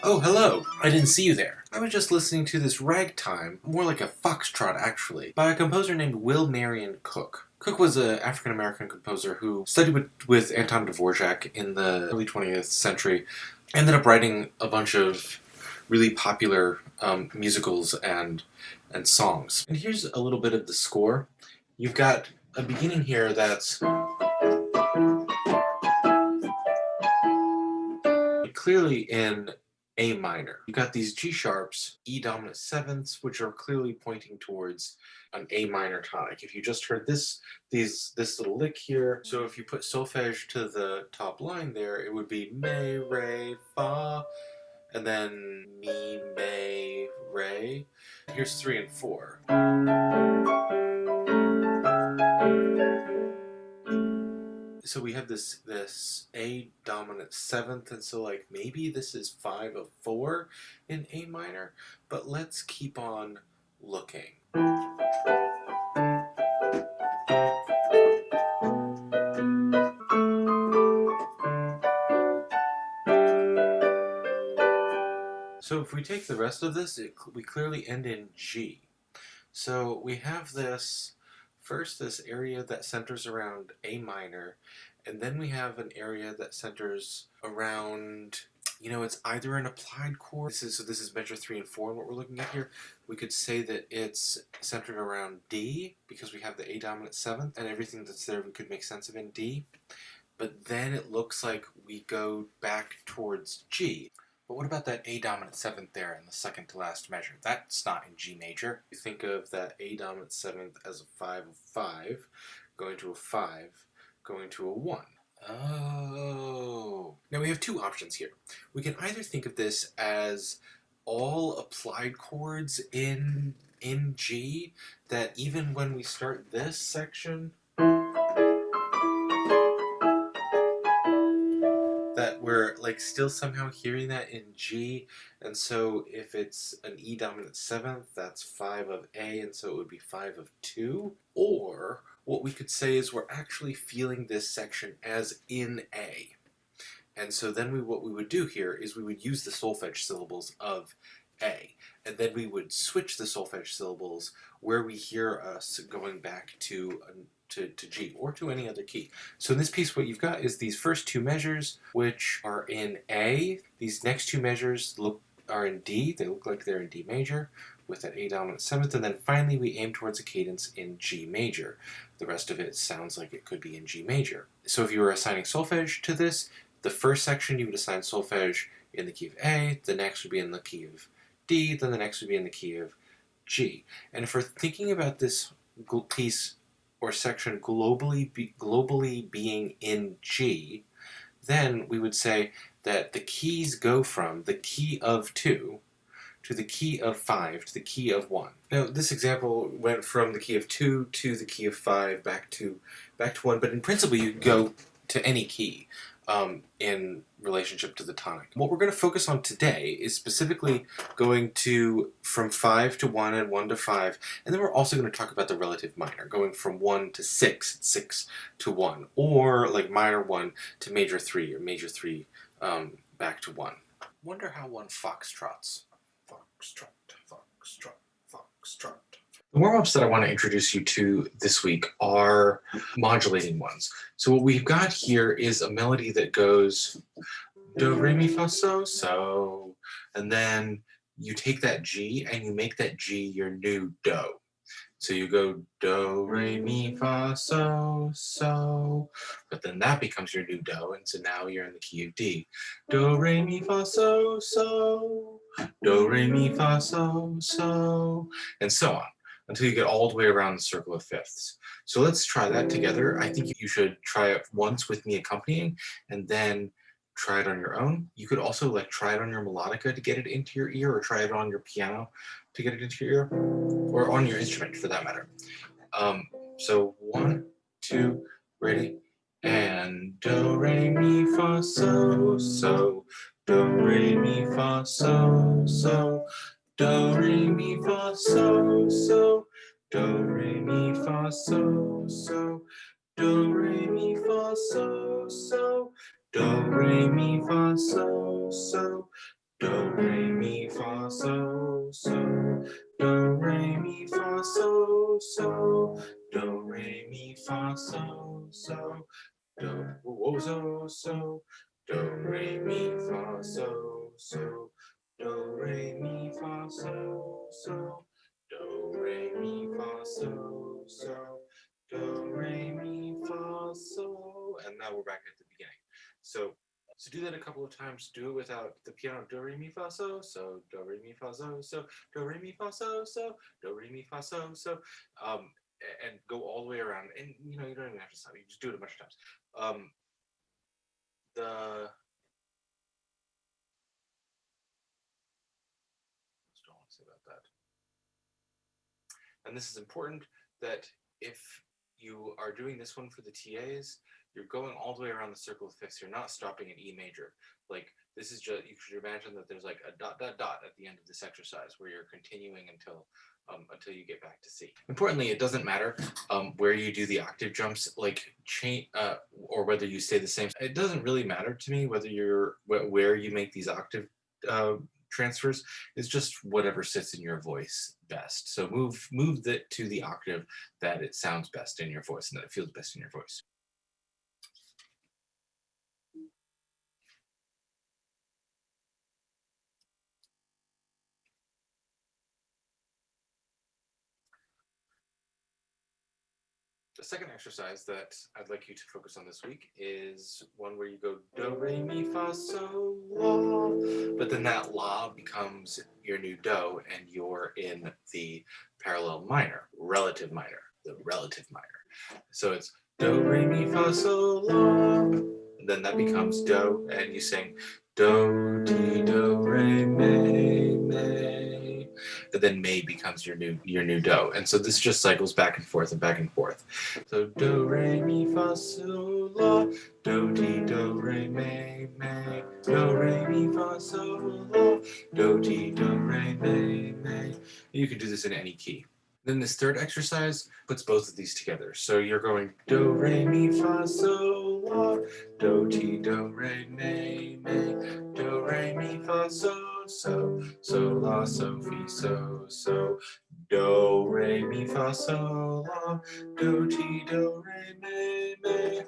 Oh, hello! I didn't see you there. I was just listening to this ragtime, more like a foxtrot actually, by a composer named Will Marion Cook. Cook was an African-American composer who studied with Anton Dvorak in the early 20th century, ended up writing a bunch of really popular musicals and songs. And here's a little bit of the score. You've got a beginning here that's clearly in A minor. You've got these G sharps, E dominant sevenths, which are clearly pointing towards an A minor tonic. If you just heard this little lick here, so if you put solfege to the top line there, it would be me, re, fa, and then mi, me, re. Here's 3 and 4. So we have this A dominant seventh, and so like maybe this is 5 of 4 in A minor, but let's keep on looking. So if we take the rest of this, we clearly end in G. So we have this area that centers around A minor, and then we have an area that centers around, it's either an applied chord. This is measure 3 and 4, and what we're looking at here. We could say that it's centered around D, because we have the A dominant seventh, and everything that's there we could make sense of in D. But then it looks like we go back towards G. But what about that A dominant seventh there in the second to last measure? That's not in G major. You think of that A dominant seventh as a 5 of 5, going to a 5, going to a 1. Oh. Now we have two options here. We can either think of this as all applied chords in G, that even when we start this section, that we're like still somehow hearing that in G, and so if it's an E dominant seventh, that's 5 of A, and so it would be 5 of 2. Or what we could say is we're actually feeling this section as in A. And so then what we would do here is we would use the solfege syllables of A, and then we would switch the solfege syllables where we hear us going back to G, or to any other key. So in this piece what you've got is these first two measures, which are in A. These next two measures are in D. They look like they're in D major, with that A dominant seventh, and then finally we aim towards a cadence in G major. The rest of it sounds like it could be in G major. So if you were assigning solfege to this, the first section you would assign solfege in the key of A, the next would be in the key of D, then the next would be in the key of G. And if we're thinking about this piece or section globally being in G, then we would say that the keys go from the key of 2 to the key of 5 to the key of 1. Now this example went from the key of 2 to the key of 5 back to 1, but in principle you could go to any key in relationship to the tonic. What we're going to focus on today is specifically going from 5 to 1 and 1 to 5, and then we're also going to talk about the relative minor, going from 1 to 6, 6 to 1, or like minor 1 to major 3, or major 3 back to 1. Wonder how one foxtrots. Foxtrot, foxtrot, foxtrot. The warm-ups that I want to introduce you to this week are modulating ones. So what we've got here is a melody that goes do, re, mi, fa, so, so, and then you take that G and you make that G your new do. So you go do, re, mi, fa, so, so, but then that becomes your new do, and so now you're in the key of D. Do, re, mi, fa, so, so, do, re, mi, fa, so, so, and so on, until you get all the way around the circle of fifths. So let's try that together. I think you should try it once with me accompanying, and then try it on your own. You could also like try it on your melodica to get it into your ear, or try it on your piano to get it into your ear, or on your instrument for that matter. So 1, 2, ready, and do, re, mi, fa, so, so, do, re, mi, fa, so, so, do, re, mi, fa, so, so, do, re, mi, fa, so, so, do, re, mi, fa, so, so, Do, re, mi, fa, so, so. Do, re, mi, fa, so, so. Do, re, mi, fa, so, so. Do, re, mi, fa, so, so. Do, whoa, so, so. Do, re, mi, fa, so, so. Do, re, mi, fa, so, so. Do, re, mi, fa, so, so. Do, re, mi, fa, so. And now we're back at the beginning. So do that a couple of times. Do it without the piano. Do, re, mi, fa, so, so. Do, re, mi, fa, so, so. Do, re, mi, fa, so, so. Do, re, mi, fa, so, so. And go all the way around. And you know, you don't even have to stop. You just do it a bunch of times. The Don't want to say about that. And this is important that if you are doing this one for the TAs, you're going all the way around the circle of fifths. You're not stopping at E major. Like this is just, you should imagine that there's like a dot dot dot at the end of this exercise where you're continuing until you get back to C. Importantly, it doesn't matter where you do the octave jumps, like or whether you stay the same. It doesn't really matter to me whether where you make these octave transfers. Is just whatever sits in your voice best. So move that to the octave that it sounds best in your voice and that it feels best in your voice. The second exercise that I'd like you to focus on this week is one where you go do, re, mi, fa, so, la, but then that la becomes your new do and you're in the parallel minor, relative minor, the relative minor. So it's do, re, mi, fa, so, la, and then that becomes do and you sing do, ti, do, re, me, and then May becomes your new do. And so this just cycles back and forth and back and forth. So do, re, mi, fa, so, la, do, ti, do, re, me, do, re, mi, fa, so, la, do, ti, do, re, me. You can do this in any key. Then this third exercise puts both of these together. So you're going do, re, mi, fa, so, la, do, ti, do, re, me, do, re, mi, fa, so, la, so, fi, so, do, re, mi, fa, so, la, do, ti, do, re, me,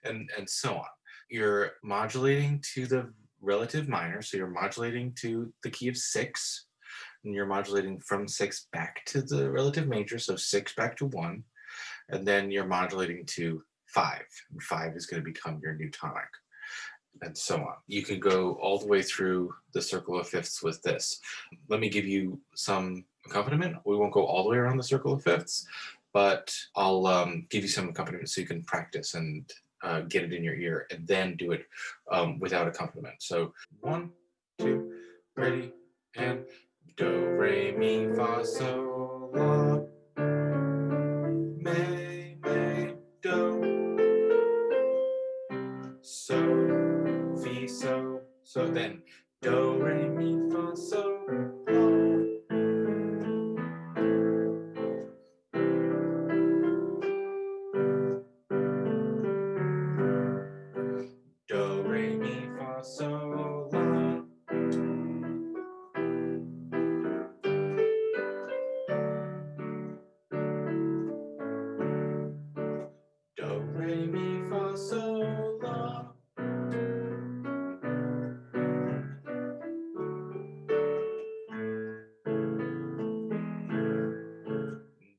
and so on. You're modulating to the relative minor, so you're modulating to the key of 6, and you're modulating from 6 back to the relative major, so 6 back to 1, and then you're modulating to 5, and 5 is going to become your new tonic, and so on. You can go all the way through the circle of fifths with this. Let me give you some accompaniment. We won't go all the way around the circle of fifths, but I'll give you some accompaniment so you can practice and get it in your ear and then do it without accompaniment. So 1, 2, ready, and do, re, mi, fa, so, la, me, do, so, fi, so then do, re, mi, fa, so, la, do, re, mi, fa, so, la, do, re, mi, fa, so, la,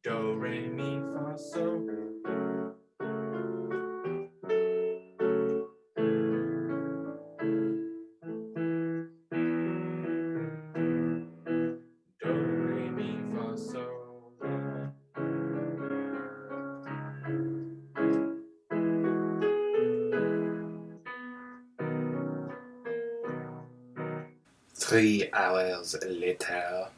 do, re, mi, fa, so, do, re, mi, fa, so, la. 3 hours later.